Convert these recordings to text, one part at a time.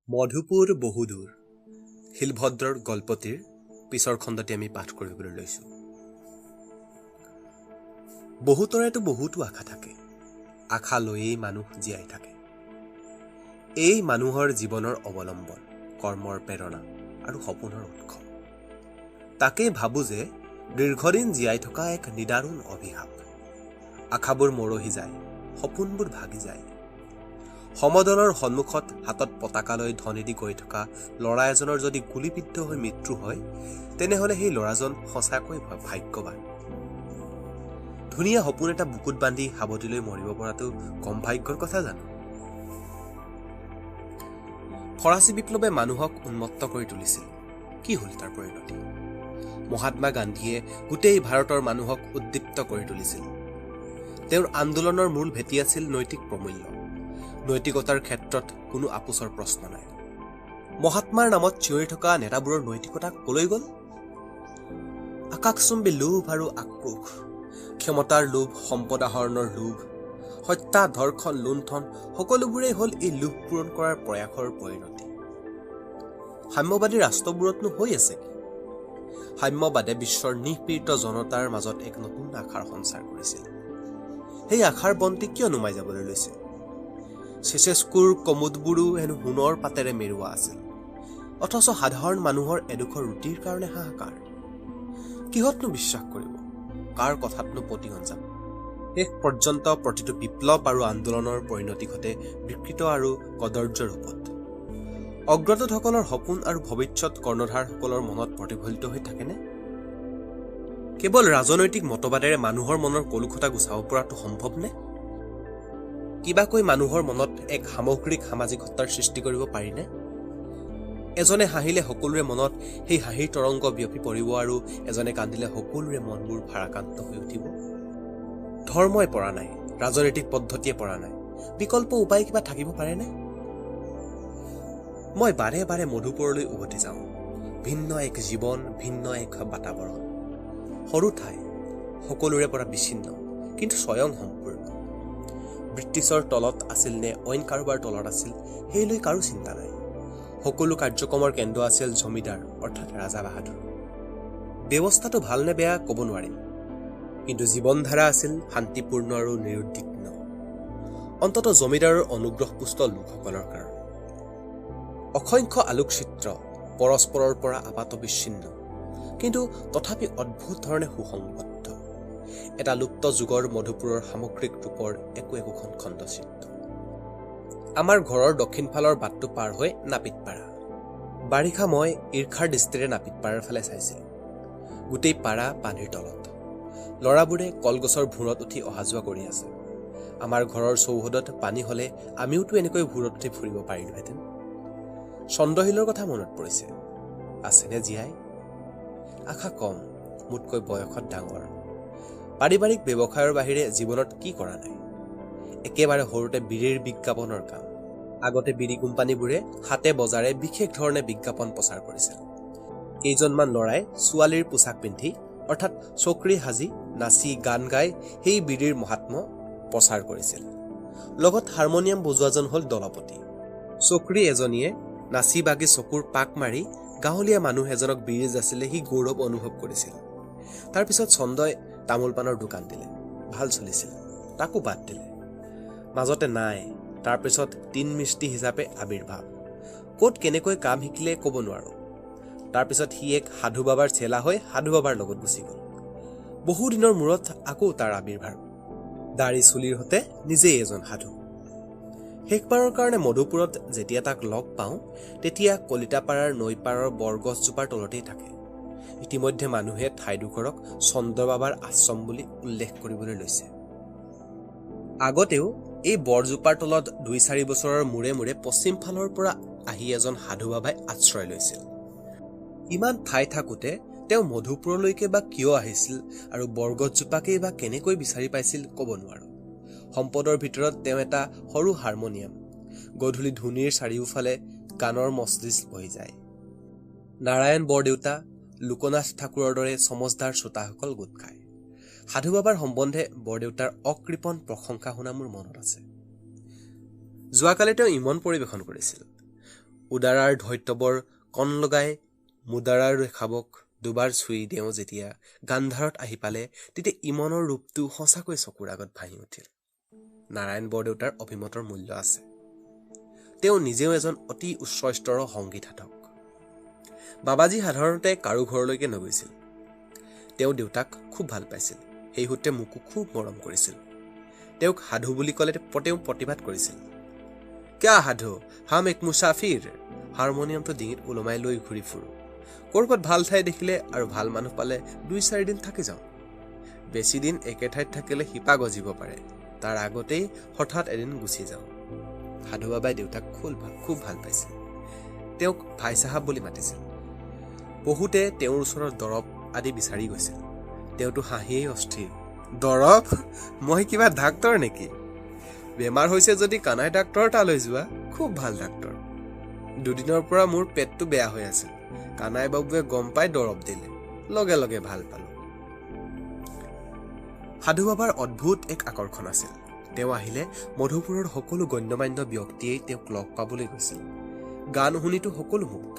মধুপুৰ বহুদূৰ শিলভদ্ৰৰ গল্পটিৰ পিছৰ খণ্ডটি আমি পাঠ কৰিবলৈ লৈছোঁ। বহুতৰেতো বহুতো আশা থাকে, আশা লৈয়েই মানুহ জীয়াই থাকে। এই মানুহৰ জীৱনৰ অৱলম্বন, কৰ্মৰ প্ৰেৰণা আৰু সপোনৰ উৎস। তাকেই ভাবোঁ যে দীৰ্ঘদিন জীয়াই থকা এক নিদাৰুণ অভিশাপ। আশাবোৰ মৰহি যায়, সপোনবোৰ ভাগি যায়। সমদলৰ সন্মুখত হাতত পতাকা লৈ ধনেদি গৈ থকা ল'ৰা এজনৰ যদি গুলীবিদ্ধ হৈ মৃত্যু হয়, তেনেহ'লে সেই ল'ৰাজন সঁচাকৈ ভাগ্যৱান। ধুনীয়া সপোন এটা বুকুত বান্ধি সাৱটিলৈ মৰিব পৰাটো কম ভাগ্যৰ কথা জানো? ফৰাচী বিপ্লৱে মানুহক উন্মত্ত কৰি তুলিছিল। কি হ'ল তাৰ পৰিণতি? মহাত্মা গান্ধীয়ে গোটেই ভাৰতৰ মানুহক উদ্দীপ্ত কৰি তুলিছিল। তেওঁৰ আন্দোলনৰ মূল ভেটি আছিল নৈতিক প্ৰমূল্য। নৈতিকতাৰ ক্ষেত্ৰত কোনো আপোচৰ প্ৰশ্ন নাই। মহাত্মাৰ নামত চিঞৰি থকা নেতাবোৰৰ নৈতিকতা কলৈ গ'ল? আকাশচুম্বী লোভ আৰু আক্ৰোশ, ক্ষমতাৰ লোভ, সম্পদ আহৰণৰ লোভ, হত্যা, ধৰ্ষণ, লুণ্ঠন সকলোবোৰেই হ'ল এই লোভ পূৰণ কৰাৰ প্ৰয়াসৰ পৰিণতি। সাম্যবাদী ৰাষ্ট্ৰবোৰতনো হৈ আছে কি? সাম্যবাদে বিশ্বৰ নিপীড়িত জনতাৰ মাজত এক নতুন আশাৰ সঞ্চাৰ কৰিছিল। সেই আশাৰ বন্তি কিয় নুমাই যাবলৈ লৈছে? চেচেস্কুৰ কমোডবোৰো হেনো সোণৰ পাতেৰে মেৰুৱা আছিল, অথচ সাধাৰণ মানুহৰ এডোখৰ ৰুটিৰ কাৰণে হাহাকাৰ। কিহতনো বিশ্বাস কৰিব? কাৰ কথাতনো প্ৰতিহন যাব? শেষ পৰ্যন্ত প্ৰতিটো বিপ্লৱ আৰু আন্দোলনৰ পৰিণতি ঘটে বিকৃত আৰু কদৰ্য ৰূপত। অগ্ৰদূতসকলৰ সপোন আৰু ভৱিষ্যত কৰ্ণধাৰসকলৰ মনত প্ৰতিফলিত হৈ থাকেনে? কেৱল ৰাজনৈতিক মতবাদেৰে মানুহৰ মনৰ কলুখতা গুচাব পৰাটো সম্ভৱনে? কিবাকৈ মানুহৰ মনত এক সামগ্ৰিক সামাজিকতাৰ সৃষ্টি কৰিব পাৰিনে? এজনে হাঁহিলে সকলোৰে মনত সেই হাঁহিৰ তৰংগ বিয়পি পৰিব আৰু এজনে কান্দিলে সকলোৰে মনবোৰ ভাৰাক্ৰান্ত হৈ উঠিব। ধৰ্মই পৰা নাই, ৰাজনৈতিক পদ্ধতিয়ে পৰা নাই, বিকল্প উপায় কিবা থাকিব পাৰেনে? মই বাৰে বাৰে মধুপুৰলৈ উভতি যাওঁ। ভিন্ন এক জীৱন, ভিন্ন এক বাতাবৰণ। সৰু ঠাই, সকলোৰে পৰা বিচ্ছিন্ন, কিন্তু স্বয়ং সম্পূৰ্ণ। ব্ৰিটিছৰ তলত আছিল নে অইন কাৰোবাৰ তলত আছিল, সেইলৈ কাৰো চিন্তা নাই। সকলো কাৰ্যক্ৰমৰ কেন্দ্ৰ আছিল জমিদাৰ অৰ্থাৎ ৰাজা বাহাদুৰ। ব্যৱস্থাটো ভাল নে বেয়া ক'ব নোৱাৰিম, কিন্তু জীৱনধাৰা আছিল শান্তিপূৰ্ণ আৰু নিৰুদ্বিগ্ন, অন্ততঃ জমিদাৰৰ অনুগ্ৰহপুষ্ট লোকসকলৰ কাৰণে। অসংখ্য আলোকচিত্ৰ পৰস্পৰৰ পৰা আপাত বিচ্ছিন্ন, কিন্তু তথাপি অদ্ভুত ধৰণে সুসংবদ্ধ। এটা লুপ্ত যুগৰ মধুপুৰৰ সামগ্ৰিক ৰূপৰ একোখন খণ্ডচিত্ৰ। আমাৰ ঘৰৰ দক্ষিণ ফালৰ বাটটো পাৰ হৈ নাপিতপাৰা। বাৰিষা মই ঈৰ্ষাৰ দৃষ্টিৰে নাপিতপাৰাৰ ফালে চাইছিলোঁ। গোটেই পাৰা পানীৰ তলত। ল'ৰাবোৰে কলগছৰ ভূৰত উঠি অহা যোৱা কৰি আছে। আমাৰ ঘৰৰ চৌহদত পানী হ'লে আমিওতো এনেকৈ ভূৰত উঠি ফুৰিব পাৰিলোহেঁতেন। চন্দ্ৰশীলৰ কথা মনত পৰিছে। আছেনে জীয়াই? আশা কম, মোতকৈ বয়সত ডাঙৰ। পাৰিবাৰিক ব্যৱসায়ৰ বাহিৰে জীৱনত কি কৰা নাই? একেবাৰে সৰুতে বিড়িৰ বিজ্ঞাপনৰ কাম। আগতে বিড়ি কোম্পানীবোৰে হাতে বজাৰে বিশেষ ধৰণে বিজ্ঞাপন প্ৰচাৰ কৰিছিল। কেইজনমান ল'ৰাই ছোৱালীৰ পোছাক পিন্ধি অৰ্থাৎ চকৰি সাজি নাচি গান গাই সেই বিড়িৰ মহাত্ম্য প্ৰচাৰ কৰিছিল। লগত হাৰমনিয়াম বজোৱাজন হ'ল দলপতি। চকৰি এজনীয়ে নাচি বাগি চকুৰ পাক মাৰি গাঁৱলীয়া মানুহ এজনক বিড়ি যাচিলে সি গৌৰৱ অনুভৱ কৰিছিল। তাৰপিছত চন্দই তামোল পাণৰ দোকান দিলে, ভাল চলিছিল, তাকো বাদ দিলে। মাজতে নাই, তাৰপিছত টিন মিস্ত্ৰী হিচাপে আৱিৰ্ভাৱ। ক'ত কেনেকৈ কাম শিকিলে ক'ব নোৱাৰোঁ। তাৰপিছত সি এক সাধু বাবাৰ চেলা হৈ সাধু বাবাৰ লগত গুচি গ'ল। বহুদিনৰ মূৰত আকৌ তাৰ আৱিৰ্ভাৱ। দাড়ি চুলিৰ সতে নিজেই এজন সাধু। শেষবাৰৰ কাৰণে মধুপুৰত যেতিয়া তাক লগ পাওঁ, তেতিয়া কলিতাপাৰাৰ নৈপাৰৰ বৰগছজোপাৰ তলতেই থাকে। ইতিমধ্যে মানুহে ঠাইডোখৰক চন্দ্ৰবাবাৰ আশ্ৰম বুলি উল্লেখ কৰিবলৈ লৈছে। আগতেও এই বৰজোপাৰ তলত ২-৪ বছৰৰ মূৰে মূৰে পশ্চিম ফালৰ পৰা আহি এজন সাধু বাবাই আশ্ৰয় লৈছিল। ইমান ঠাই থাকোঁতে তেওঁ মধুপুৰলৈকে বা কিয় আহিছিল আৰু বৰগছজোপাকেই বা কেনেকৈ বিচাৰি পাইছিল ক'ব নোৱাৰোঁ। সম্পদৰ ভিতৰত তেওঁ এটা সৰু হাৰমনিয়াম। গধূলি ধুনিৰ চাৰিওফালে গানৰ মজলিচ বহি যায়। নাৰায়ণ বৰদেউতা, লোকনাথ ঠাকুৰৰ দৰে চমজদাৰ শ্ৰোতাসকল গোট খায়। সাধু বাবাৰ সম্বন্ধে বৰদেউতাৰ অকৃপণ প্ৰশংসা শুনা মোৰ মনত আছে। যোৱাকালি তেওঁ ইমন পৰিৱেশন কৰিছিল। উদাৰাৰ ধৈৰ্যবৰ কণ লগাই মুদাৰাৰ ৰেখাবক দুবাৰ চুই দেওঁ যেতিয়া গান্ধাৰত আহি পালে তেতিয়া ইমনৰ ৰূপটো সঁচাকৈ চকুৰ আগত ভাহি উঠিল। নাৰায়ণ বৰদেউতাৰ অভিমতৰ মূল্য আছে। তেওঁ নিজেও এজন অতি উচ্চ স্তৰৰ সংগীত সাধক। বাবাজী সাধাৰণতে কাৰো ঘৰলৈকে নগৈছিল। তেওঁ দেউতাক খুব ভাল পাইছিল, সেই সূত্ৰে মোকো খুব মৰম কৰিছিল। তেওঁক সাধু বুলি ক'লে তেওঁ প্ৰতিবাদ কৰিছিল। কিয়া সাধু, হাম এক মুছাফিৰ। হাৰমনিয়ামটো ডিঙিত ওলমাই লৈ ঘূৰি ফুৰোঁ। ক'ৰবাত ভাল ঠাই দেখিলে আৰু ভাল মানুহ পালে 2-4 দিন থাকি যাওঁ। বেছি দিন একে ঠাইত থাকিলে শিপা গজিব পাৰে, তাৰ আগতেই হঠাৎ এদিন গুচি যাওঁ। সাধু বাবাই দেউতাক খুব ভাল পাইছিল। তেওঁক ভাই চাহাব বুলি মাতিছিল। বহুতে তেওঁৰ ওচৰত দৰৱ আদি বিচাৰি গৈছিল। তেওঁতো হাঁহিয়েই অস্থিৰ। দৰৱ? মই কিবা ডাক্তৰ নেকি? বেমাৰ হৈছে যদি কানাই ডাক্তৰৰ তালৈ যোৱা, খুব ভাল ডাক্তৰ। 2 দিনৰ পৰা মোৰ পেটটো বেয়া হৈ আছিল। কানাই বাবুৱে গম পাই দৰৱ দিলে, লগে লগে ভাল পালোঁ। সাধু বাবাৰ অদ্ভুত এক আকৰ্ষণ আছিল। তেওঁ আহিলে মধুপুৰৰ সকলো গণ্যমান্য ব্যক্তিয়েই তেওঁক লগ পাবলৈ গৈছিল। গান শুনিতো সকলো মুগ্ধ।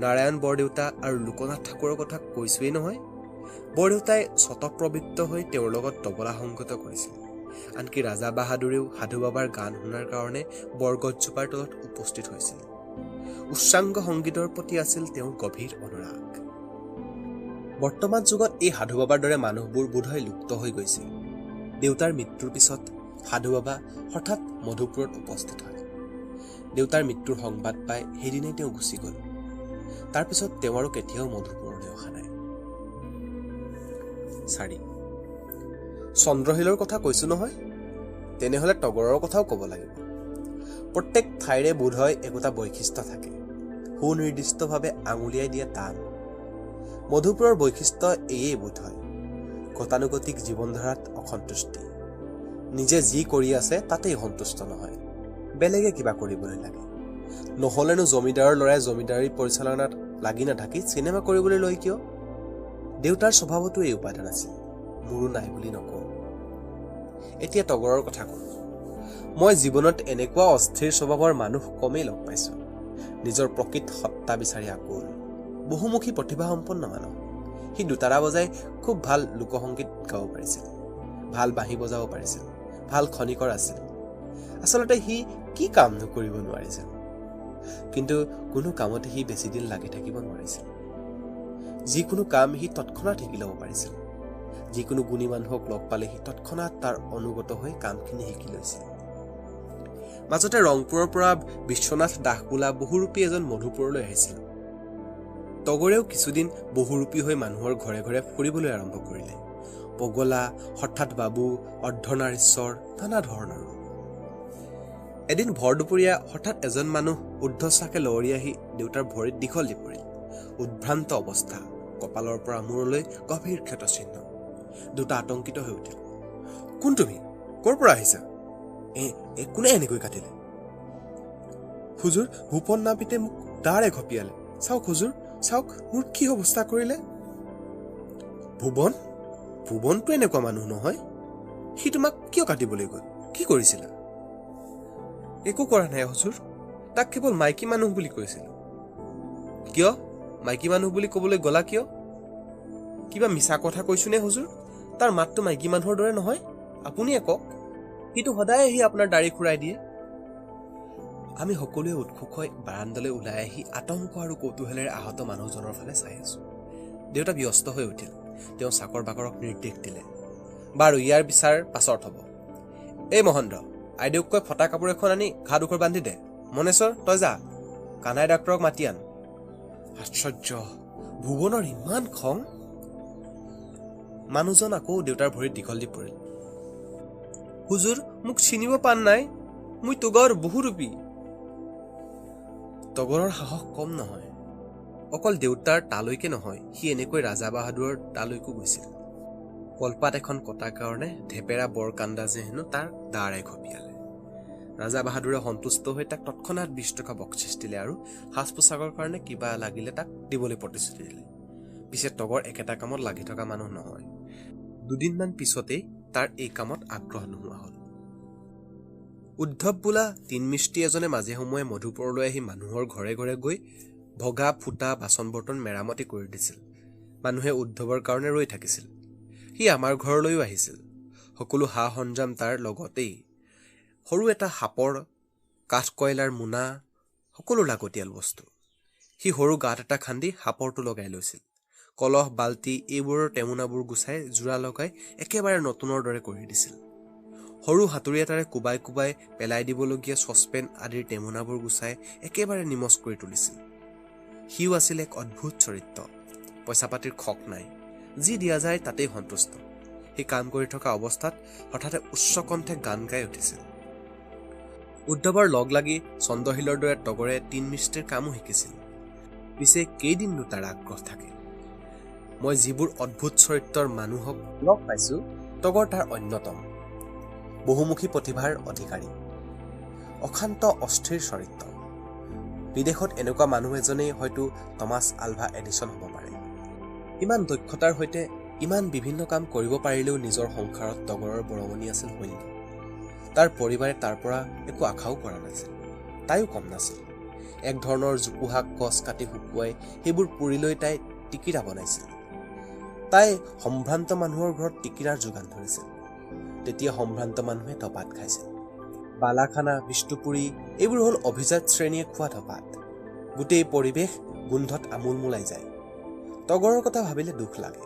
নাৰায়ণ বৰদেউতা আৰু লোকনাথ ঠাকুৰৰ কথা কৈছোৱেই নহয়। বৰদেউতাই স্বতঃপ্ৰবৃত্ত হৈ তেওঁৰ লগত তবলা সংগত কৰিছিল। আনকি ৰাজা বাহাদুৰেও সাধু বাবাৰ গান শুনাৰ কাৰণে বৰগছজোপাৰ তলত উপস্থিত হৈছিল। উচ্চাংগ সংগীতৰ প্ৰতি আছিল তেওঁৰ গভীৰ অনুৰাগ। বৰ্তমান যুগত এই সাধু বাবাৰ দৰে মানুহবোৰ বোধহয় লুপ্ত হৈ গৈছে। দেউতাৰ মৃত্যুৰ পিছত সাধু বাবা হঠাৎ মধুপুৰত উপস্থিত হয়। দেউতাৰ মৃত্যুৰ সংবাদ পাই সেইদিনাই তেওঁ গুচি গ'ল। তাৰ পিছত তেওঁ আৰু কেতিয়াও মধুপুৰলৈ অহা নাই। 4. চন্দ্ৰশীলৰ কথা কৈছো নহয়, তেনেহলে তগৰৰ কথাও ক'ব লাগিব। প্ৰত্যেক ঠাইৰে বোধহয় একোটা বৈশিষ্ট্য থাকে, সুনিৰ্দিষ্টভাৱে আঙুলিয়াই দিয়া টান। মধুপুৰৰ বৈশিষ্ট্য এয়েই বোধ হয়, গতানুগতিক জীৱনধাৰাত অসন্তুষ্টি। নিজে যি কৰি আছে তাতেই সন্তুষ্ট নহয়, বেলেগে কিবা কৰিবলৈ লাগে। নহ'লেনো জমিদাৰৰ ল'ৰাই জমিদাৰী পৰিচালনাত লাগি নাথাকি চিনেমা কৰিবলৈ লয় কিয়? দেউতাৰ স্বভাৱতো এই উপাদান আছিল, মোৰো নাই বুলি নকওঁ। এতিয়া তগৰৰ কথা কওঁ। মই জীৱনত এনেকুৱা অস্থিৰ স্বভাৱৰ মানুহ কমেই লগ পাইছোঁ। নিজৰ প্ৰকৃত সত্তা বিচাৰি আকুল, বহুমুখী প্ৰতিভাসম্পন্ন মানুহ। সি দুটাৰা বজাই খুব ভাল লোকসংগীত গাব পাৰিছিল, ভাল বাঁহী বজাব পাৰিছিল, ভাল খনিকৰ আছিল। আচলতে সি কি কাম কৰিব নোৱাৰিছিল, কিন্তু কোনো কামতে সি বেছি দিন লাগি থাকিব নোৱাৰিছিল। যিকোনো কাম সি তৎক্ষণাত শিকি ল'ব পাৰিছিল। যিকোনো গুণী মানুহক লগ পালে সি তৎক্ষণাত তাৰ অনুগত হৈ কামখিনি শিকি লৈছিল। মাজতে ৰংপুৰৰ পৰা বিশ্বনাথ দাস বোলা বহুৰূপী এজন মধুপুৰলৈ আহিছিল। তগৰেও কিছুদিন বহুৰূপী হৈ মানুহৰ ঘৰে ঘৰে ফুৰিবলৈ আৰম্ভ কৰিলে। পগলা, হঠাৎ বাবু, অৰ্ধনাৰীশ্বৰ, নানা ধৰণৰ। এদিন ভৰ দুপৰীয়া হঠাৎ এজন মানুহ ঊৰ্ধ্বশ্বাসে লহৰি আহি দেউতাৰ ভৰিত দীঘল দি পৰিল। উদ্ভ্ৰান্ত অৱস্থা, কপালৰ পৰা মূৰলৈ গভীৰ ক্ষতচিহ্ন। দুটা আতংকিত হৈ উঠিল। কোন তুমি? ক'ৰ পৰা আহিছা? কোনে এনেকৈ কাটিলে? হুজুৰ, ভূপন নাপিতে মোক দাৰে ঘপিয়ালে। চাওক হুজুৰ, চাওক মোৰ কি অৱস্থা কৰিলে। ভুৱন? ভুৱনটো এনেকুৱা মানুহ নহয়। সি তোমাক কিয় কাটিবলৈ গ'ল? কি কৰিছিলা? একো কৰা নাই হুজুৰ, তাক কেৱল মাইকী মানুহ বুলি কৈছিলো। কিয় মাইকী মানুহ বুলি ক'বলৈ গ'লা কিয়? কিবা মিছা কথা কৈছোনে হুজুৰ? তাৰ মাতটো মাইকী মানুহৰ দৰে নহয়, আপুনিয়ে কওক। সিটো সদায় আহি আপোনাৰ দাড়ি খুৰাই দিয়ে। আমি সকলোৱে উৎসুক হৈ বাৰাণ্ডালৈ ওলাই আহি আতংক আৰু কৌতূহলেৰে আহত মানুহজনৰ ফালে চাই আছো। দেউতা ব্যস্ত হৈ উঠিল। তেওঁ চাকৰ বাকৰক নিৰ্দেশ দিলে, বাৰু ইয়াৰ বিচাৰ পাছত হ'ব। এই মহেন্দ্ৰ, আইদেউক কৈ ফটা কাপোৰ এখন আনি ঘা দুখৰ বান্ধি দে। মনেশ্বৰ, তই যা, কানাই ডাক্তৰক মাতি আন। আশ্চৰ্য, ভুৱনৰ ইমান খং! মানুহজন আকৌ দেউতাৰ ভৰিত দীঘল দি পৰিল। হুজুৰ, মোক চিনিব পান নাই, মই তগৰ বহুৰূপী। তগৰৰ সাহস কম নহয়। অকল দেউতাৰ তালৈকে নহয়, সি এনেকৈ ৰাজা বাহাদুৰৰ তালৈকো গৈছিল। কলপাত এখন কটাৰ কাৰণে ধেপেৰা বৰ কাণ্ডাজে হেনো তাৰ দাৰে ঘপিয়ালে। ৰাজা বাহাদুৰে সন্তুষ্ট হৈ তাক তৎক্ষণাত 20 টকা বকচিচ দিলে আৰু সাজ পোছাকৰ কাৰণে কিবা লাগিলে তাক দিবলৈ প্ৰতিশ্ৰুতি দিলে। পিছে তগৰ একেটা কামত লাগি থকা মানুহ নহয়। 2 দিনমান পিছতেই তাৰ এই কামত আগ্ৰহ নোহোৱা হ'ল। উদ্ধৱ বোলা তিনমিস্ত্ৰী এজনে মাজে সময়ে মধুপুৰলৈ আহি মানুহৰ ঘৰে ঘৰে গৈ ভগা ফুটা বাচন বৰ্তন মেৰামতি কৰি দিছিল। মানুহে উদ্ধৱৰ কাৰণে ৰৈ থাকিছিল। সি আমাৰ ঘৰলৈও আহিছিল। সকলো সা সৰঞ্জাম তাৰ লগতেই। সৰু এটা সাপৰ কাঠকয়লাৰ মোনা, সকলো লাগতিয়াল বস্তু। সি সৰু গাঁত এটা খান্দি সাপৰটো লগাই লৈছিল। কলহ বাল্টি এইবোৰৰ টেমুনাবোৰ গুচাই জোৰা লগাই একেবাৰে নতুনৰ দৰে কৰি দিছিল। সৰু হাতুৰি এটাৰে কোবাই কোবাই পেলাই দিবলগীয়া চচপেন আদিৰ টেমুনাবোৰ গুচাই একেবাৰে নিমজ কৰি তুলিছিল। সিও আছিল এক অদ্ভুত চৰিত্ৰ। পইচা পাতিৰ খক নাই। যি দিয়া যায় তাতেই সন্তুষ্ট। সি কাম কৰি থকা অৱস্থাত হঠাতে উচ্চ কণ্ঠে গান গাই উঠিছিল। উদ্ধৱৰ লগ লাগি চন্দ্ৰশীলৰ দৰে তগৰে তিনমিস্ত্ৰীৰ কামো শিকিছিল। পিছে কেইদিননো তাৰ আগ্ৰহ থাকে। মই যিবোৰ অদ্ভুত চৰিত্ৰৰ মানুহক লগ পাইছো, তগৰ তাৰ অন্যতম। বহুমুখী প্ৰতিভাৰ অধিকাৰী, অশান্ত অস্থিৰ চৰিত্ৰ। বিদেশত এনেকুৱা মানুহ এজনেই হয়তো টমাছ আলভা এডিছন হ'ব পাৰে। ইমান দক্ষতাৰ সৈতে ইমান বিভিন্ন কাম কৰিব পাৰিলেও নিজৰ সংসাৰত তগৰৰ বৰঙণি আছিল শূন্য। তাৰ পৰিবাৰে তাৰ পৰা একো আশাও কৰা নাছিল। তাইও কম নাছিল। এক ধৰণৰ জোপোহা গছ কাটি শুকুৱাই সেইবোৰ পুৰি লৈ তাই টিকিৰা বনাইছিল। তাই সম্ভ্ৰান্ত মানুহৰ ঘৰত টিকিৰাৰ যোগান ধৰিছিল। তেতিয়া সম্ভ্ৰান্ত মানুহে ধপাত খাইছিল। বালাখানা, বিষ্ণুপুৰী এইবোৰ হ'ল অভিজাত শ্ৰেণীয়ে খোৱা ধপাত। গোটেই পৰিৱেশ গোন্ধত আমোলমোলাই যায়। তগৰৰ কথা ভাবিলে দুখ লাগে।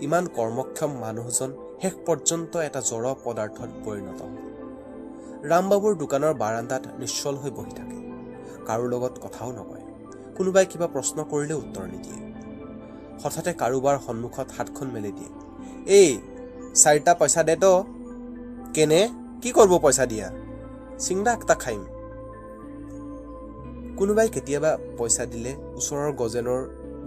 ইমান কৰ্মক্ষম মানুহজন শেষ পৰ্যন্ত এটা জড় পদাৰ্থত পৰিণত হ'ল। ৰামবাবুৰ দোকানৰ বাৰান্দাত নিশ্চল হৈ বহি থাকে। কাৰো লগত কথাও নকয়। কোনোবাই কিবা প্ৰশ্ন কৰিলেও উত্তৰ নিদিয়ে। হঠাতে কাৰোবাৰ সন্মুখত হাতখন মেলি দিয়ে। এই 4টা পইচা দে তো। কেনে? কি কৰিব পইচা দিয়া? চিংৰা একটা খাইম। কোনোবাই কেতিয়াবা পইচা দিলে ওচৰৰ গজেনৰ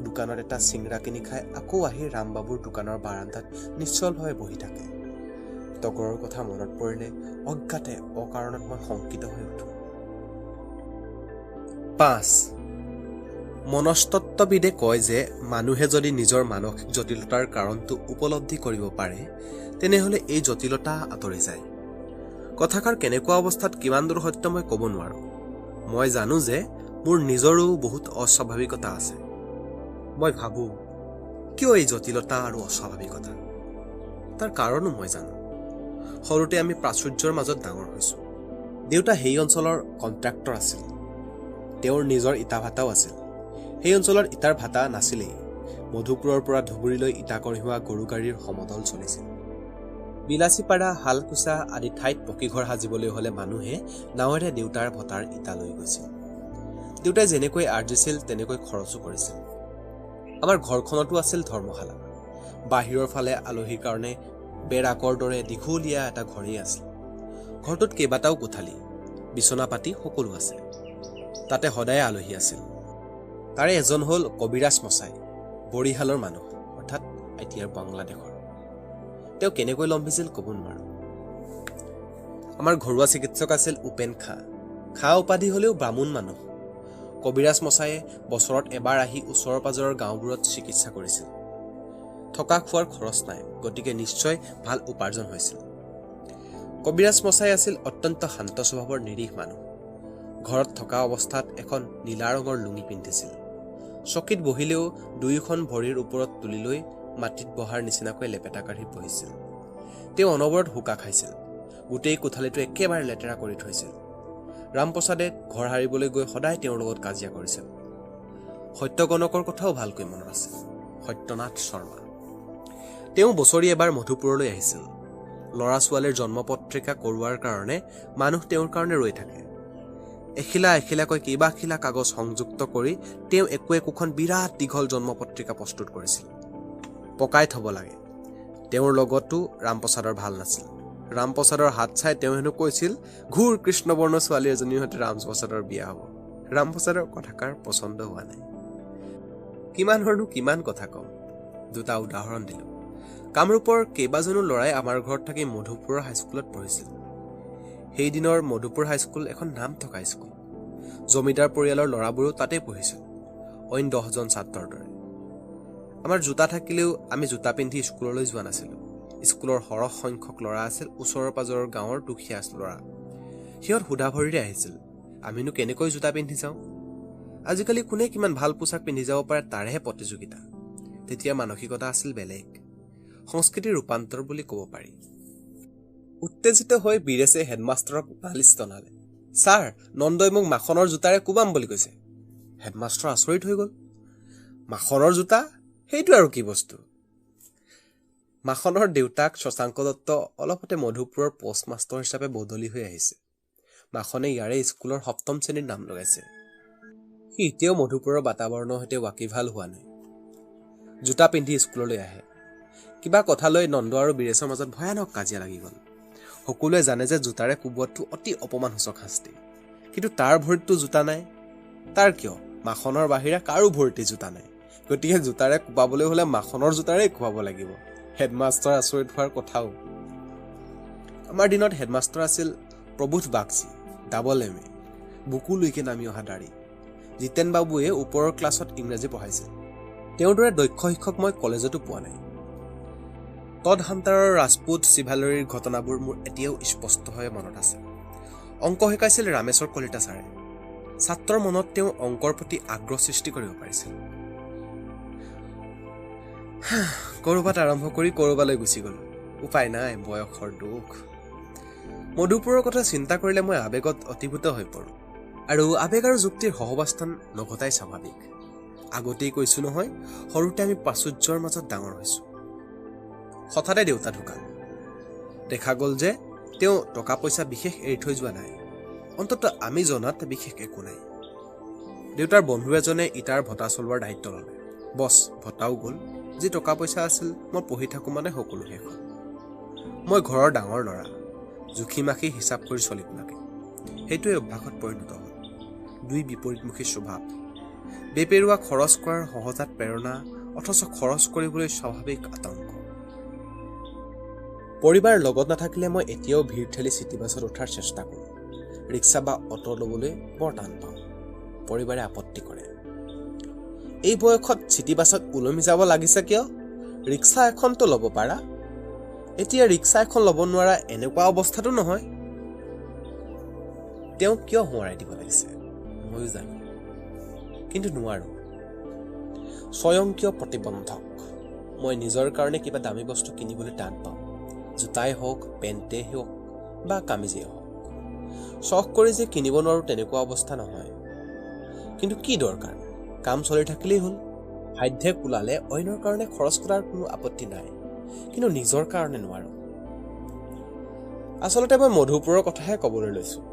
দোকানত এটা চিংৰা কিনি খাই আকৌ আহি ৰামবাবুৰ দোকানৰ বাৰান্দাত নিশ্চলভাৱে বহি থাকে। তগৰৰ কথা মনত পৰিলে অজ্ঞাতে অকাৰণত মই শংকিত হৈ উঠো। 5. মনস্তত্ত্ববিদে কয় যে মানুহে যদি নিজৰ মানসিক জটিলতাৰ কাৰণটো উপলব্ধি কৰিব পাৰে, তেনেহলে এই জটিলতা আঁতৰি যায়। কথাষাৰ কেনেকুৱা অৱস্থাত কিমান দূৰ সত্য মই ক'ব নোৱাৰো। মই জানো যে মোৰ নিজৰো বহুত অস্বাভাৱিকতা আছে। মই ভাবো, কিয় এই জটিলতা আৰু অস্বাভাৱিকতা? তাৰ কাৰণো মই জানো। সৰুতে আমি প্ৰাচুৰ্যৰ মাজত ডাঙৰ হৈছো। দেউতা সেই অঞ্চলৰ কণ্ট্ৰাক্টৰ আছিল। তেওঁৰ নিজৰ ইটা ভাটাও আছিল। সেই অঞ্চলত ইটাৰ ভাটা নাছিলেই। মধুপুৰৰ পৰা ধুবুৰীলৈ ইটা কঢ়িওৱা গৰু গাড়ীৰ সমদল চলিছিল। বিলাচীপাৰা, হালকুচা আদি ঠাইত পকীঘৰ সাজিবলৈ হলে মানুহে নাৱেৰে দেউতাৰ ভটাৰ ইটা লৈ গৈছিল। দেউতাই যেনেকৈ আৰ্জিছিল তেনেকৈ খৰচো কৰিছিল। আমাৰ ঘৰখনতো আছিল ধৰ্মশালা। বাহিৰৰ ফালে আলহীৰ কাৰণে বেৰাকৰ দৰে দীঘলীয়া এটা ঘৰেই আছিল। ঘৰটোত কেইবাটাও কোঠালি, বিচনা পাতি সকলো আছে। তাতে সদায় আলহী আছিল। তাৰে এজন হ'ল কবিৰাজ মচাই, বৰিশালৰ মানুহ, অৰ্থাৎ এতিয়াৰ বাংলাদেশৰ। তেওঁ কেনেকৈ লম্ভিছিল ক'ব নোৱাৰো। আমাৰ ঘৰুৱা চিকিৎসক আছিল উপেন খাঁ। খাঁ উপাধি হলেও ব্ৰাহ্মণ মানুহ। কবিৰাজ মচায়ে বছৰত এবাৰ আহি ওচৰৰ পাজৰৰ গাঁওবোৰত চিকিৎসা কৰিছিল। থকা খোৱাৰ খৰচ নাই, গতিকে নিশ্চয় ভাল উপাৰ্জন হৈছিল। কবিৰাজ মচাই আছিল অত্যন্ত শান্ত স্বভাৱৰ নিৰীহ মানুহ। ঘৰত থকা অৱস্থাত এখন নীলা ৰঙৰ লুঙি পিন্ধিছিল। চকীত বহিলেও দুয়োখন ভৰিৰ ওপৰত তুলি লৈ মাটিত বহাৰ নিচিনাকৈ লেপেটা কাঢ়ি বহিছিল। তেওঁ অনবৰত হুকা খাইছিল। গোটেই কোঠালিটো একেবাৰে লেতেৰা কৰি থৈছিল। ৰামপ্ৰসাদে ঘৰ সাৰিবলৈ গৈ সদায় তেওঁৰ লগত কাজিয়া কৰিছিল। সত্যগণকৰ কথাও ভালকৈ মনত আছে। সত্যনাথ শৰ্মা। তেওঁ বছৰি এবাৰ মধুপুৰলৈ আহিছিল। ল'ৰা ছোৱালীৰ জন্মপত্ৰিকা কৰোৱাৰ কাৰণে মানুহ তেওঁৰ কাৰণে ৰৈ থাকে। এখিলা এখিলাকৈ কেইবাখিলা কাগজ সংযুক্ত কৰি তেওঁ একোখন বিৰাট দীঘল জন্মপত্ৰিকা প্ৰস্তুত কৰিছিল। পকাই থব লাগে। তেওঁৰ লগতো ৰামপ্ৰসাদৰ ভাল নাছিল। ৰামপ্ৰসাদৰ হাত চাই তেওঁ হেনো কৈছিল, ঘূৰ কৃষ্ণবৰ্ণ ছোৱালী এজনীৰ সৈতে ৰামপ্ৰসাদৰ বিয়া হ'ব। ৰামপ্ৰসাদৰ কথাষাৰ পচন্দ হোৱা নাই। কিমান কথা কম। 2টা উদাহৰণ দিলো। কামৰূপৰ কেইবাজনো ল'ৰাই আমাৰ ঘৰত থাকি মধুপুৰৰ হাইস্কুলত পঢ়িছিল। সেইদিনৰ মধুপুৰ হাইস্কুল এখন নাম থকা স্কুল। জমিদাৰ পৰিয়ালৰ ল'ৰাবোৰো তাতেই পঢ়িছিল, অইন 10জন ছাত্ৰৰ দৰে। আমাৰ জোতা থাকিলেও আমি জোতা পিন্ধি স্কুললৈ যোৱা নাছিলো। স্কুলৰ সৰহ সংখ্যক ল'ৰা আছিল ওচৰৰ পাজৰৰ গাঁৱৰ দুখীয়া ল'ৰা। সিহঁত সুধা ভৰিৰে আহিছিল। আমিনো কেনেকৈ জোতা পিন্ধি যাওঁ? আজিকালি কোনে কিমান ভাল পোছাক পিন্ধি যাব পাৰে তাৰেহে প্ৰতিযোগিতা। তেতিয়া মানসিকতা আছিল বেলেগ, সংস্কৃতিৰ ৰূপান্তৰ বুলি ক'ব পাৰি। উত্তেজিত হৈ বীৰেছে হেডমাষ্টৰক নালিচ টনালে। ছাৰ, নন্দই মোক মাখনৰ জোতাৰে কোবাম বুলি কৈছে। হেডমাষ্টৰ আচৰিত হৈ গ'ল। মাখনৰ জোতা? সেইটো আৰু কি বস্তু? মাখনৰ দেউতাক শশাংক দত্ত অলপতে মধুপুৰৰ পোষ্টমাষ্টৰ হিচাপে বদলি হৈ আহিছে। মাখনে ইয়াৰে স্কুলৰ 7ম শ্ৰেণীৰ নাম লগাইছে। সি এতিয়াও মধুপুৰৰ বাতাবৰণৰ সৈতে ৱাকিভাল হোৱা নাই। জোতা পিন্ধি স্কুললৈ আহে। কিবা কথা লৈ নন্দ আৰু বীৰেছৰ মাজত ভয়ানক কাজিয়া লাগি গ'ল। সকলোৱে জানে যে জোতাৰে কোবোৱাটো অতি অপমানসূচক শাস্তি। কিন্তু তাৰ ভৰিততো জোতা নাই। তাৰ কিয়? মাখনৰ বাহিৰে কাৰো ভৰিতে জোতা নাই। গতিকে জোতাৰে কোবাবলৈ হ'লে মাখনৰ জোতাৰে কোবাব লাগিব। হেডমাষ্টৰ আচৰিত হোৱাৰ কথাও। আমাৰ দিনত হেডমাষ্টৰ আছিল প্ৰবোধ বাগচি, ডাবল MA, বুকুলৈকে নামি অহা দাড়ি। জিতেন বাবুৱে ওপৰৰ ক্লাছত ইংৰাজী পঢ়াইছিল। তেওঁৰ দৰে দক্ষ শিক্ষক মই কলেজতো পোৱা নাই। টড হাণ্টাৰৰ ৰাজপুত চিভালৰীৰ ঘটনাবোৰ মোৰ এতিয়াও স্পষ্টভাৱে মনত আছে। অংক শিকাইছিল ৰামেশ্বৰ কলিতা ছাৰে। ছাত্ৰৰ মনত তেওঁ অংকৰ প্ৰতি আগ্ৰহ সৃষ্টি কৰিব পাৰিছিল। ক'ৰবাত আৰম্ভ কৰি ক'ৰবালৈ গুচি গ'লো। উপায় নাই, বয়সৰ দুখ। মধুপুৰৰ কথা চিন্তা কৰিলে মই আৱেগত অতিভূত হৈ পৰোঁ। আৰু আৱেগ আৰু যুক্তিৰ সহবাস্থান নঘটাই স্বাভাৱিক। আগতেই কৈছোঁ নহয়, সৰুতে আমি প্ৰাচুৰ্যৰ মাজত ডাঙৰ হৈছোঁ। হঠাতে দেউতা ঢুকাল। দেখা গ'ল যে তেওঁ টকা পইচা বিশেষ এৰি থৈ যোৱা নাই। অন্ততঃ আমি জনাত বিশেষ একো নাই। দেউতাৰ বন্ধু এজনে ইটাৰ ভটা চলোৱাৰ দায়িত্ব ল'লে। বছ, ভটাও গ'ল। যি টকা পইচা আছিল, মই পঢ়ি থাকোঁ মানে সকলো শেষ হ'ল। মই ঘৰৰ ডাঙৰ ল'ৰা। জুখি মাখি হিচাপ কৰি চলিব লাগে। সেইটোৱে অভ্যাসত পৰিণত হ'ল। দুই বিপৰীতমুখী স্বভাৱ। বেপেৰুৱা খৰচ কৰাৰ সহজাত প্ৰেৰণা, অথচ খৰচ কৰিবলৈ স্বাভাৱিক আতংক। পৰিবাৰ লগত নাথাকিলে মই এতিয়াও ভিৰ ঠেলি চিটিবাছত উঠাৰ চেষ্টা কৰোঁ। ৰিক্সা বা অটো ল'বলৈ বৰ টান পাওঁ। পৰিবাৰে আপত্তি কৰে। এই বয়সত চিটিবাছত ওলমি যাব লাগিছে কিয়? ৰিক্সা এখনতো ল'ব পাৰা। এতিয়া ৰিক্সা এখন ল'ব নোৱাৰা এনেকুৱা অৱস্থাটো নহয়। তেওঁ কিয় সোঁৱৰাই দিব লাগিছে ময়ো জানো, কিন্তু নোৱাৰো। স্বয়ংক্ৰিয় প্ৰতিবন্ধক। মই নিজৰ কাৰণে কিবা দামী বস্তু কিনিবলৈ টান পাওঁ। জোতাই হওক, পেণ্টেই হওক বা কামিজেই হওক। চখ কৰি যে কিনিব নোৱাৰোঁ তেনেকুৱা অৱস্থা নহয়। কিন্তু কি দৰকাৰ? কাম চলি থাকিলেই হ'ল। সাধ্যে কোলালে অন্যৰ কাৰণে খৰচ কৰাৰ কোনো আপত্তি নাই, কিন্তু নিজৰ কাৰণে নোৱাৰোঁ। আচলতে মই মধুপুৰৰ কথাহে ক'বলৈ লৈছোঁ।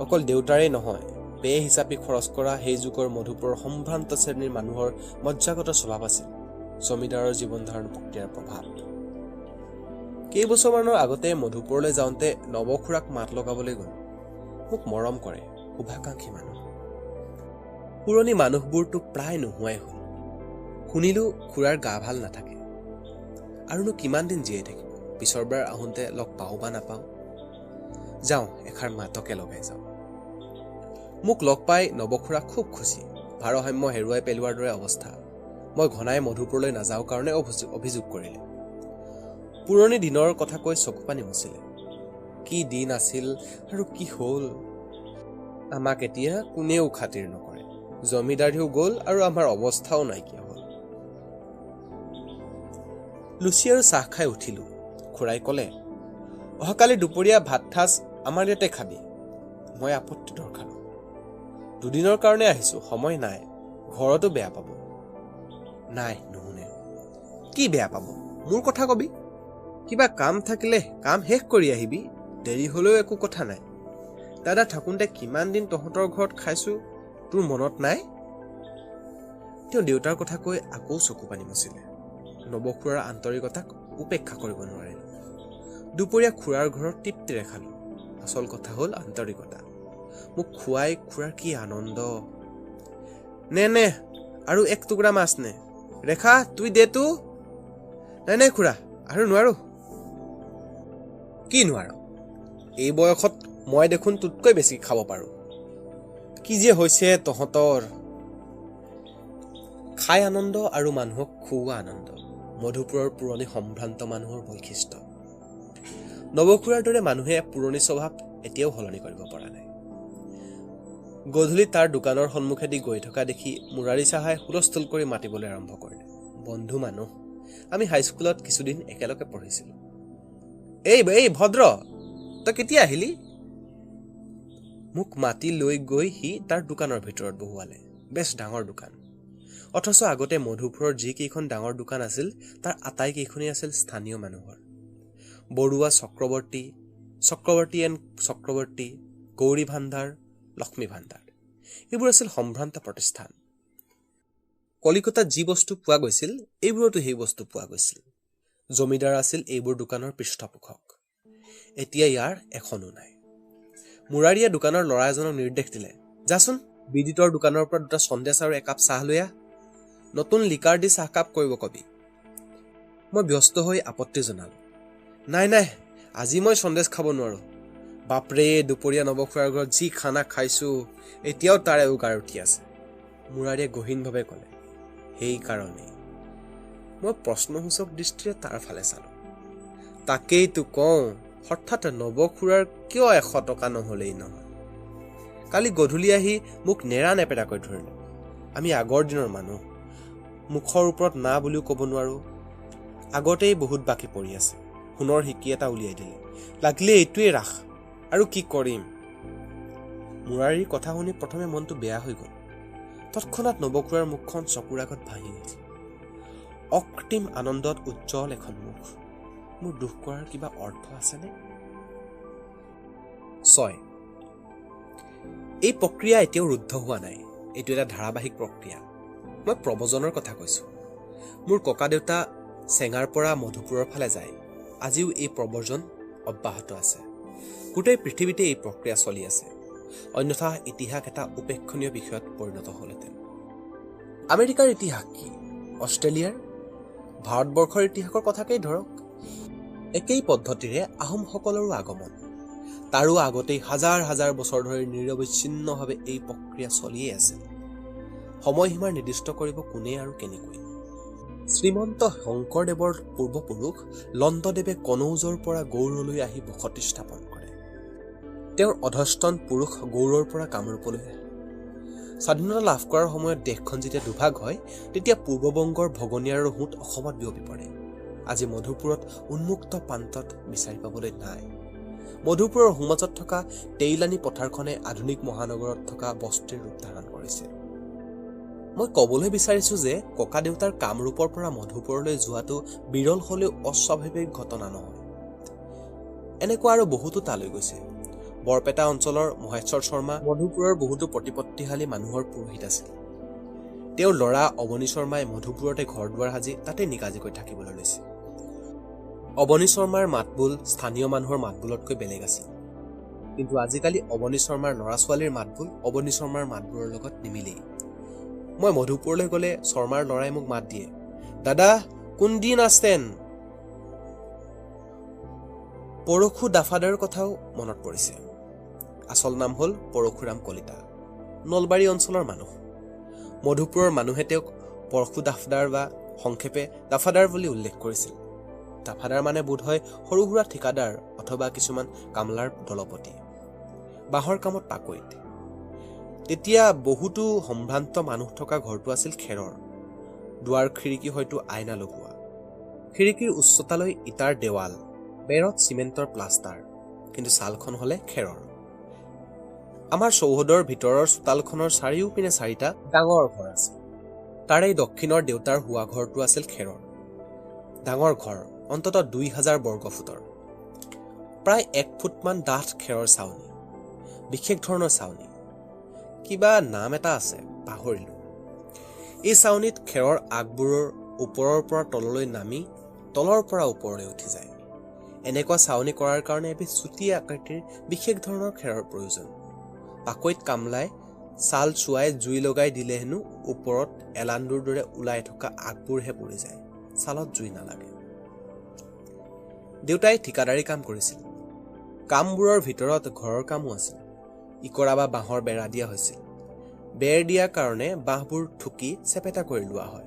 অকল দেউতাৰেই নহয়, পে হিচাপে খৰচ কৰা সেই যুগৰ মধুপুৰৰ সম্ভ্ৰান্ত শ্ৰেণীৰ মানুহৰ মজ্জাগত স্বভাৱ আছিল। জমিদাৰৰ জীৱন ধাৰণ প্ৰক্ৰিয়াৰ প্ৰভাৱ। কেইবছৰমানৰ আগতে মধুপুৰলৈ যাওঁতে নৱখুৰাক মাত লগাবলৈ গ'ল। মোক মৰম কৰে শুভাকাংক্ষী মানুহ। পুৰণি মানুহবোৰতো প্ৰায় নোহোৱাই হ'ল। শুনিলোঁ খুৰাৰ গা ভাল নাথাকে। আৰুনো কিমান দিন জীয়াই থাকিব? পিছৰবাৰ আহোঁতে লগ পাওঁ বা নাপাওঁ। যাওঁ, এষাৰ মাতকে লগাই যাওঁ। মোক লগ পাই নৱখুৰা খুব খুচি। ভাৰসাম্য হেৰুৱাই পেলোৱাৰ দৰে অৱস্থা। মই ঘনাই মধুপুৰলৈ নাযাওঁ কাৰণে অভিযোগ কৰিলে। পুৰণি দিনৰ কথা কৈ চকু পানী মুচিলে। কি দিন আছিল আৰু কি হ'ল। আমাক এতিয়া কোনেও খাতিৰ নকৰে। জমিদাৰীও গ'ল আৰু আমাৰ অৱস্থাও নাইকিয়া হ'ল। লুচি আৰু চাহ খাই উঠিলোঁ। খুৰাই ক'লে, অহাকালি দুপৰীয়া ভাত সাজ আমাৰ ইয়াতে খাবি। মই আপত্তি দৰ্শালোঁ। দুদিনৰ কাৰণে আহিছোঁ, সময় নাই। ঘৰতো বেয়া পাব। নাই, নুশুনে। কি বেয়া পাব? মোৰ কথা কবি। কিবা কাম থাকিলে কাম শেষ কৰি আহিবি। দেৰি হ'লেও একো কথা নাই। দাদা থাকোঁতে কিমান দিন তহঁতৰ ঘৰত খাইছোঁ, তোৰ মনত নাই? তেওঁ দেউতাৰ কথা কৈ আকৌ চকু পানী মুচিলে। নৱখুৰাৰ আন্তৰিকতাক উপেক্ষা কৰিব নোৱাৰিলোঁ। দুপৰীয়া খুৰাৰ ঘৰত তৃপ্তিৰে খালোঁ। আচল কথা হ'ল আন্তৰিকতা। মোক খুৱাই খুৰাৰ কি আনন্দ। নে আৰু এক টুকুৰা মাছ নে। ৰেখা, তুই দেতো। নাই খুৰা, আৰু নোৱাৰো। কি নোৱাৰ? এই বয়সত মই দেখোন তোতকৈ বেছি খাব পাৰোঁ। কি যে হৈছে তহঁতৰ। খাই আনন্দ আৰু মানুহক খুওৱা আনন্দ মধুপুৰৰ পুৰণি সম্ভ্ৰান্ত মানুহৰ বৈশিষ্ট্য। নৱখুৰাৰ দৰে মানুহে পুৰণি স্বভাৱ এতিয়াও সলনি কৰিব পৰা নাই। গধূলি তাৰ দোকানৰ সন্মুখেদি গৈ থকা দেখি মুৰাৰী চাহাই হুলস্থুল কৰি মাতিবলৈ আৰম্ভ কৰিলে। বন্ধু মানুহ, আমি হাইস্কুলত কিছুদিন একেলগে পঢ়িছিলোঁ। এই ভদ্ৰ, তই কেতিয়া আহিলি? মোক মাতি লৈ গৈ সি তাৰ দোকানৰ ভিতৰত বহুৱালে। বেছ ডাঙৰ দোকান, অথচ আগতে মধুপুৰৰ যিকেইখন ডাঙৰ দোকান আছিল তাৰ আটাইকেইখনেই আছিল স্থানীয় মানুহৰ। বৰুৱা চক্ৰৱৰ্তী, চক্ৰৱৰ্তী, গৌৰী ভাণ্ডাৰ, লক্ষ্মী ভাণ্ডাৰ, এইবোৰ আছিল সম্ভ্ৰান্ত প্ৰতিষ্ঠান। কলিকতাত যি বস্তু পোৱা গৈছিল এইবোৰতো সেই বস্তু পোৱা গৈছিল। জমিদাৰ আছিল এইবোৰ দোকানৰ পৃষ্ঠপোষক। এতিয়া ইয়াৰ এখনো নাই। মুৰাৰীয়ে দোকানৰ ল'ৰা এজনক নিৰ্দেশ দিলে, যাচোন বিদিতৰ দোকানৰ পৰা 2টা সন্দেশ আৰু একাপ চাহ লৈ আহ। নতুন লিকাৰ দি চাহকাপ কৰিব কবি। মই ব্যস্ত হৈ আপত্তি জনালোঁ, নাই আজি মই সন্দেশ খাব নোৱাৰোঁ। বাপৰে, দুপৰীয়া নৱখুৰাৰ ঘৰত যি খানা খাইছোঁ এতিয়াও তাৰে উগাৰ উঠি আছে। মুৰাৰীয়ে গহীনভাৱে ক'লে, সেইকাৰণেই। মই প্ৰশ্নসূচক দৃষ্টিৰে তাৰ ফালে চালোঁ। তাকেইতো কওঁ, হঠাৎ নৱখুৰাৰ কিয় 100 টকা নহ'লেই নহয়। কালি গধূলি আহি মোক নেৰা নেপেৰাকৈ ধৰিলে। আমি আগৰ দিনৰ মানুহ, মুখৰ ওপৰত না বুলিও ক'ব নোৱাৰোঁ। আগতেই বহুত বাকী পৰি আছে। সোণৰ শিকি এটা উলিয়াই দিলে, লাগিলে এইটোৱেই ৰাখ, আৰু কি কৰিম। মুৰাৰীৰ কথা শুনি প্ৰথমে মনটো বেয়া হৈ গ'ল। তৎক্ষণাৎ নৱখুৰাৰ মুখখন চকুৰ আগত ভাঙি উঠিল। অকৃত্ৰিম আনন্দত উজ্জ্বল এখন মুখ। মোৰ দুখ কৰাৰ কিবা অৰ্থ আছেনে? 6. এই প্ৰক্ৰিয়া এতিয়াও ৰুদ্ধ হোৱা নাই। এইটো এটা ধাৰাবাহিক প্ৰক্ৰিয়া। মই প্ৰব্ৰজনৰ কথা কৈছোঁ। মোৰ ককা দেউতা চেঙাৰ পৰা মধুপুৰৰ ফালে যায়। আজিও এই প্ৰব্ৰজন অব্যাহত আছে। গোটেই পৃথিৱীতে এই প্ৰক্ৰিয়া চলি আছে। অন্যথা ইতিহাস এটা উপেক্ষণীয় বিষয়ত পৰিণত হ'লহেঁতেন। আমেৰিকাৰ ইতিহাস কি? অষ্ট্ৰেলিয়াৰ? ভাৰতবৰ্ষৰ ইতিহাসৰ কথাকেই ধৰক। একেই পদ্ধতিৰে আহোমসকলৰো আগমন। তাৰো আগতেই হাজাৰ হাজাৰ বছৰ ধৰি নিৰৱচ্ছিন্নভাৱে এই প্ৰক্ৰিয়া চলিয়েই আছে। সময়সীমাৰ নিৰ্দিষ্ট কৰিব কোনে আৰু কেনেকৈ? শ্ৰীমন্ত শংকৰদেৱৰ পূৰ্বপুৰুষ লণ্ডদেৱে কনৌজৰ পৰা গৌড়লৈ আহি বসতি স্থাপন কৰে। তেওঁৰ অধস্তন পুৰুষ গৌড়ৰ পৰা কামৰূপলৈ আহে। স্বাধীনতা লাভ কৰাৰ সময়ত দেশখন যেতিয়া দুভাগ হয়, তেতিয়া পূৰ্ববংগৰ ভগনীয়াৰৰ সোঁত অসমত বিয়পি পৰে। আজি মধুপুৰত উন্মুক্ত প্ৰান্তত বিচাৰি পাবলৈ নাই। মধুপুৰৰ সোঁমাজত থকা তেইলানী পথাৰখনে আধুনিক মহানগৰত থকা বস্তিৰ ৰূপ ধাৰণ কৰিছে। মই ক'বলৈ বিচাৰিছোঁ যে ককা দেউতাৰ কামৰূপৰ পৰা মধুপুৰলৈ যোৱাটো বিৰল হ'লেও অস্বাভাৱিক ঘটনা নহয়। এনেকুৱা আৰু বহুতো তালৈ গৈছে। বৰপেটা অঞ্চলৰ মহেশ্বৰ শৰ্মা মধুপুৰৰ বহুতো প্ৰতিপত্তিশালী মানুহৰ পুৰোহিত আছিল। তেওঁৰ ল'ৰা অৱনী শৰ্মাই মধুপুৰতে ঘৰ দুৱাৰ সাজি তাতে নিগাজিকৈ থাকিবলৈ লৈছে। অৱনী শৰ্মাৰ মাতবোল স্থানীয় মানুহৰ মাতবোলতকৈ বেলেগ আছিল। কিন্তু আজিকালি অৱনী শৰ্মাৰ ল'ৰা ছোৱালীৰ মাতবোল অৱনী শৰ্মাৰ মাতবোৰৰ লগত নিমিলেই। মই মধুপুৰলৈ গ'লে শৰ্মাৰ ল'ৰাই মোক মাত দিয়ে, দাদা কোনদিন আসতেন? পৰশু দাফাদাৰৰ কথাও মনত পৰিছে। আচল নাম হ'ল পৰশুৰাম কলিতা। নলবাৰী অঞ্চলৰ মানুহ। মধুপুৰৰ মানুহে তেওঁক পৰশু দাফদাৰ বা সংক্ষেপে দাফাদাৰ বুলি উল্লেখ কৰিছিল। দাফাদাৰ মানে বোধহয় সৰু সুৰা ঠিকাদাৰ অথবা কিছুমান কামলাৰ দলপতি। বাঁহৰ কামত পাকৈত। তেতিয়া বহুতো সম্ভ্ৰান্ত মানুহ থকা ঘৰটো আছিল খেৰৰ। দুৱাৰ খিৰিকী হয়তো আইনা লগোৱা। খিৰিকীৰ উচ্চতালৈ ইটাৰ দেৱাল, বেৰত চিমেণ্টৰ প্লাষ্টাৰ, কিন্তু ছালখন হ'লে খেৰৰ। আমাৰ চৌহদৰ ভিতৰৰ চোতালখনৰ চাৰিওপিনে 4টা ডাঙৰ ঘৰ আছে। তাৰে দক্ষিণৰ দেউতাৰ শোৱা ঘৰটো আছিল খেৰৰ। ডাঙৰ ঘৰ, অন্ততঃ 2000 বৰ্গফুটৰ। প্ৰায় 1 ফুটমান ডাঠ খেৰৰ ছাউনি। বিশেষ ধৰণৰ ছাউনি। কিবা নাম এটা আছে, পাহৰিলোঁ। এই ছাউনিত খেৰৰ আগবোৰৰ ওপৰৰ পৰা তললৈ নামি তলৰ পৰা ওপৰলৈ উঠি যায়। এনেকুৱা ছাউনি কৰাৰ কাৰণে এবিধ চুটীয়া আকৃতিৰ বিশেষ ধৰণৰ খেৰৰ প্ৰয়োজন। পাকৈত কামলাই ছাল চুৱাই জুই লগাই দিলে হেনো ওপৰত এলান্দুৰ দৰে ওলাই থকা আগবোৰহে পৰি যায়, ছালত জুই নালাগে। দেউতাই ঠিকাদাৰী কাম কৰিছিল। কামবোৰৰ ভিতৰত ঘৰৰ কামো আছিল। ইকৰা বা বাঁহৰ বেৰা দিয়া হৈছিল। বেৰ দিয়াৰ কাৰণে বাঁহবোৰ ঠুকি চেপেটা কৰি লোৱা হয়।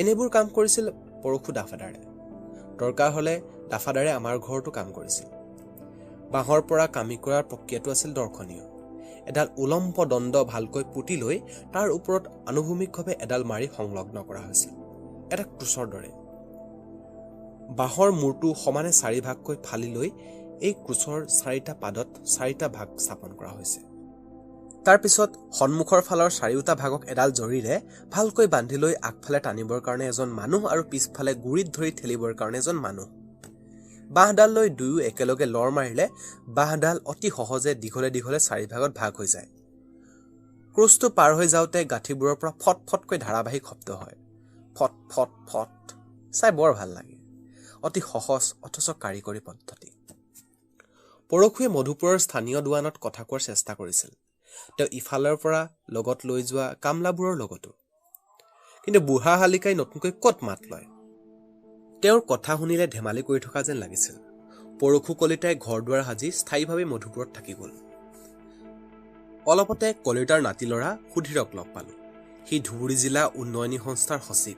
এনেবোৰ কাম কৰিছিল পৰশু দাফাদাৰে। দৰকাৰ হ'লে দাফাদাৰে আমাৰ ঘৰতো কাম কৰিছিল। বাঁহৰ পৰা কামি কৰাৰ প্ৰক্ৰিয়াটো আছিল দৰ্শনীয়। এডাল উলম্ব দণ্ড ভালকৈ পুতি লৈ তাৰ ওপৰত আনুভূমিকভাৱে এডাল মাৰি সংলগ্ন কৰা হৈছিল, এটা ক্ৰুচৰ দৰে। বাঁহৰ মূৰটো সমানে 4 ভাগকৈ ফালি লৈ এই ক্ৰুচৰ 4টা পাদত 4টা ভাগ স্থাপন কৰা হৈছে। তাৰ পিছত সন্মুখৰ ফালৰ 4টা ভাগক এডাল জৰীৰে ভালকৈ বান্ধি লৈ আগফালে টানিবৰ কাৰণে এজন মানুহ আৰু পিছফালে গুৰিত ধৰি ঠেলিবৰ কাৰণে এজন মানুহ। বাঁহডাল লৈ দুয়ো একেলগে লৰ মাৰিলে বাঁহডাল অতি সহজে দীঘলে দীঘলে 4 ভাগত ভাগ হৈ যায়। ক্ৰুচটো পাৰ হৈ যাওঁতে গাঁঠিবোৰৰ পৰা ফট ফটকৈ ধাৰাবাহিক শব্দ হয়। ফট ফট ফট, চাই বৰ ভাল লাগে। অতি সহজ অথচ কাৰিকৰী পদ্ধতি। পৰশুৱে মধুপুৰৰ স্থানীয় দোৱানত কথা কোৱাৰ চেষ্টা কৰিছিল। তেওঁ ইফালৰ পৰা লগত লৈ যোৱা কামলাবোৰৰ লগতো। কিন্তু বুঢ়া শালিকাই নতুনকৈ ক'ত মাত লয়। তেওঁৰ কথা শুনিলে ধেমালি কৰি থকা যেন লাগিছিল। পৰশু কলিতাই ঘৰ দুৱাৰ সাজি স্থায়ীভাৱে মধুপুৰত থাকি গ'ল। অলপতে কলিতাৰ নাতি ল'ৰা সুধীৰক লগ পালোঁ। সি ধুবুৰী জিলা উন্নয়নী সংস্থাৰ সচিব।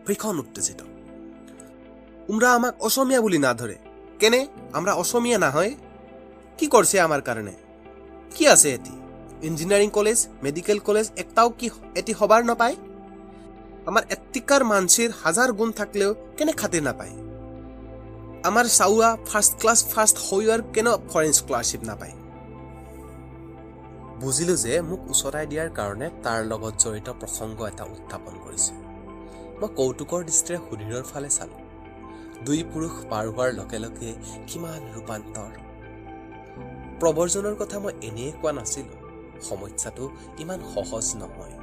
ভীষণ উত্তেজিত। উমৰা আমাক অসমীয়া বুলি না ধৰে। কেনে আমরা অসমীয়া না হয়? কি করছে আমার কারণে? কি আছে এটি? ইঞ্জিনিয়ারিং কলেজ, মেডিকেল কলেজ একটাও কি এটি হবার নাপায়? আমার এত্তিকার মানসির 1000 গুণ থাকলেও কেনে খাতে নাপায়? আমার সাউয়া ফার্স্ট ক্লাস ফার্স্ট হইয়ার কেন ফরেন স্কলারশিপ নাপায়? বুজিলো যে মোক উচৰাই দিয়াৰ কাৰণে তাৰ লগত জড়িত প্ৰসংগ এটা উত্থাপন কৰিছে। মই কৌতুকৰ দৃষ্টিৰে সুধীৰৰ ফালে চালোঁ। 2 পুৰুষ পাৰ হোৱাৰ লগে লগে কিমান ৰূপান্তৰ। প্ৰবৰ্জনৰ কথা মই এনেয়ে কোৱা নাছিলোঁ। সমস্যাটো ইমান সহজ নহয়।